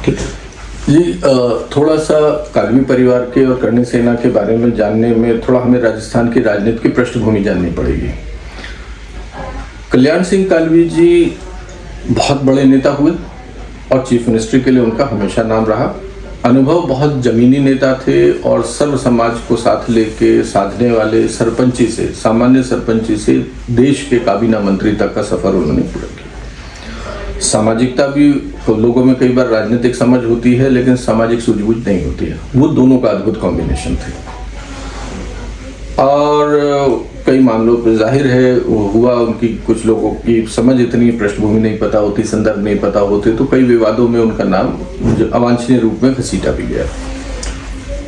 ठीक जी, थोड़ा सा कालवी परिवार के और करणी सेना के बारे में जानने में थोड़ा हमें राजस्थान की राजनीति की पृष्ठभूमि जाननी पड़ेगी। कल्याण सिंह कालवी जी बहुत बड़े नेता हुए और चीफ मिनिस्ट्री के लिए उनका हमेशा नाम रहा। अनुभव बहुत जमीनी नेता थे और सर्व समाज को साथ लेके साधने वाले सरपंची से, सामान्य सरपंची से देश के काबीना मंत्री तक का सफर उन्होंने पूरा किया। सामाजिकता भी लोगों में कई बार राजनीतिक समझ होती है लेकिन सामाजिक सूझबूझ नहीं होती है, वो दोनों का अद्भुत कॉम्बिनेशन थे। और कई मामलों पर जाहिर है हुआ उनकी कुछ लोगों की समझ इतनी पृष्ठभूमि नहीं पता होती, संदर्भ नहीं पता होते, तो कई विवादों में उनका नाम अवांछनीय रूप में घसीटा भी गया।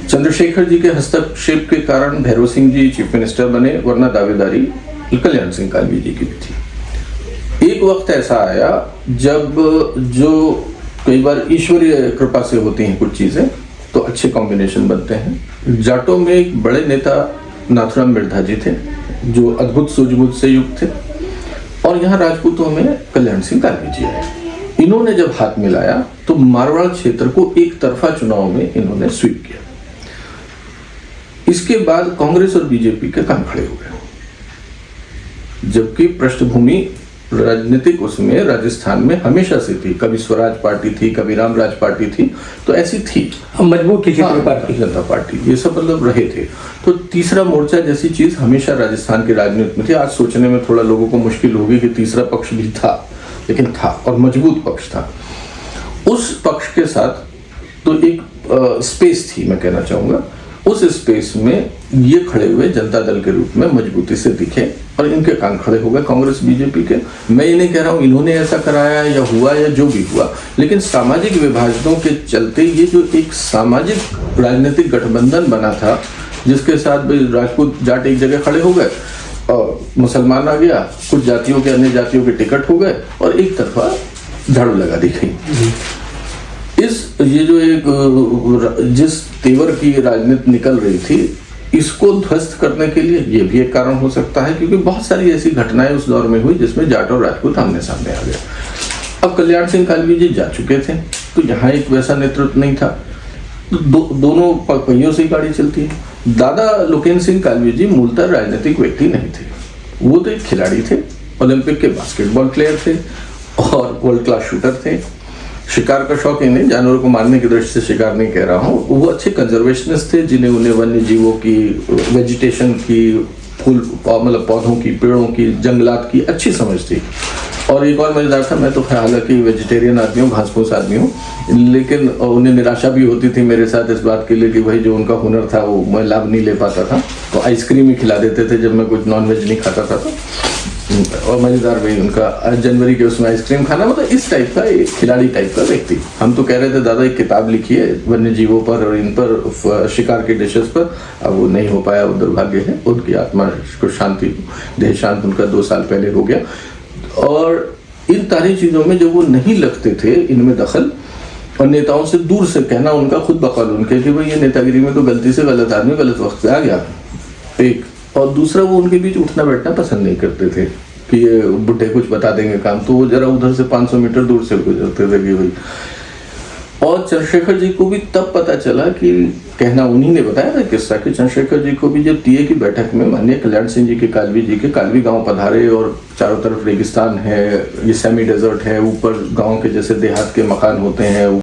चंद्रशेखर जी के हस्तक्षेप के कारण भैरव सिंह जी चीफ मिनिस्टर बने, वरना दावेदारी कल्याण सिंह कालवी जी की भी थी। एक वक्त ऐसा आया जब जो कई बार ईश्वरीय कृपा से होती हैं कुछ चीजें, तो अच्छे कॉम्बिनेशन बनते हैं। जाटों में एक बड़े नेता नाथुराम मिर्धा जी थे जो अद्भुत सूझबूझ से युक्त थे, और यहाँ राजपूतों में कल्याण सिंह कालवी जी आए। इन्होंने जब हाथ मिलाया तो मारवाड़ क्षेत्र को एक तरफा चुनाव में इन्होंने स्वीप किया। इसके बाद कांग्रेस और बीजेपी के कान खड़े हो गए, जबकि पृष्ठभूमि राजनीतिक उसमें राजस्थान में हमेशा से थी। कभी स्वराज पार्टी थी, कभी रामराज पार्टी थी, तो ऐसी थी मजबूत थी पार्टी, जनता पार्टी, ये सब मतलब रहे थे। तो तीसरा मोर्चा जैसी चीज हमेशा राजस्थान की राजनीति में थी। आज सोचने में थोड़ा लोगों को मुश्किल होगी कि तीसरा पक्ष भी था, लेकिन था और मजबूत पक्ष था। उस पक्ष के साथ तो एक स्पेस थी, मैं कहना चाहूंगा। उस स्पेस में ये खड़े हुए जनता दल के रूप में मजबूती से दिखे और इनके कान खड़े हो गए कांग्रेस बीजेपी के। मैं ये नहीं कह रहा हूँ इन्होंने ऐसा कराया या हुआ या जो भी हुआ, लेकिन सामाजिक विभाजनों के चलते ये जो एक सामाजिक राजनीतिक गठबंधन बना था, जिसके साथ राजपूत जाट एक जगह खड़े हो गए और मुसलमान आ गया, कुछ जातियों के अन्य जातियों के टिकट हो गए और एक तरफा झाड़ू लगा दी गई। ये जो एक जिस तेवर की राजनीति निकल रही थी, इसको ध्वस्त करने के लिए ये भी एक कारण हो सकता है, क्योंकि बहुत सारी ऐसी घटनाएं उस दौर में हुई जिसमें जाट और राजपूत आमने सामने आ गए। अब कल्याण सिंह कालवी जी जा चुके थे, तो यहाँ एक वैसा नेतृत्व नहीं था। दोनों पहियों से गाड़ी चलती है। दादा लोकेन सिंह कालवी जी मूलतः राजनीतिक व्यक्ति नहीं थे, वो तो एक खिलाड़ी थे, ओलंपिक के बास्केटबॉल प्लेयर थे और वर्ल्ड क्लास शूटर थे। शिकार का शौक ही नहीं, जानवरों को मारने की दृष्टि से शिकार नहीं कह रहा हूँ, वो अच्छे कंजर्वेशनिस्ट थे जिन्हें उन्हें वन्य जीवों की, वेजिटेशन की, फूल मतलब पौधों की, पेड़ों की, जंगलात की अच्छी समझ थी। और एक और मजेदार था, मैं तो हालांकि वेजिटेरियन आदमी हूँ, घास फूस आदमी हूँ, लेकिन उन्हें निराशा भी होती थी मेरे साथ इस बात के लिए कि भाई जो उनका हुनर था वो मैं लाभ नहीं ले पाता था, तो आइसक्रीम ही खिला देते थे जब मैं कुछ नॉनवेज नहीं खाता था। और मजेदार भाई उनका जनवरी के उसमें आइसक्रीम खाना, मतलब इस टाइप का एक खिलाड़ी टाइप का व्यक्ति। हम तो कह रहे थे दादा एक किताब लिखी है वन्य जीवों पर और इन पर, शिकार के डिशेस पर, अब वो नहीं हो पाया, वो दुर्भाग्य है। उनकी आत्मा को शांति, देह शांत उनका 2 साल पहले हो गया। और इन सारी चीजों में जब वो नहीं लगते थे इनमें दखल, और नेताओं से दूर से कहना उनका खुद बकौल उनके कि भाई ये नेतागिरी में तो गलती से गलत आदमी गलत वक्त पे आ गया, एक। और दूसरा, वो उनके बीच उठना बैठना पसंद नहीं करते थे कि ये बुढ़े कुछ बता देंगे काम, तो वो जरा उधर से 500 मीटर दूर से गुजरते थे कि भाई। और चंद्रशेखर जी को भी तब पता चला कि, कहना उन्हीं ने बताया था किस्सा, कि चंद्रशेखर जी को भी जब टीए की बैठक में माननीय कल्याण सिंह जी के कालवी जी के कालवी गांव पधारे और चारों तरफ रेगिस्तान है, ये सेमी डेजर्ट है, ऊपर गांव के जैसे देहात के मकान होते हैं,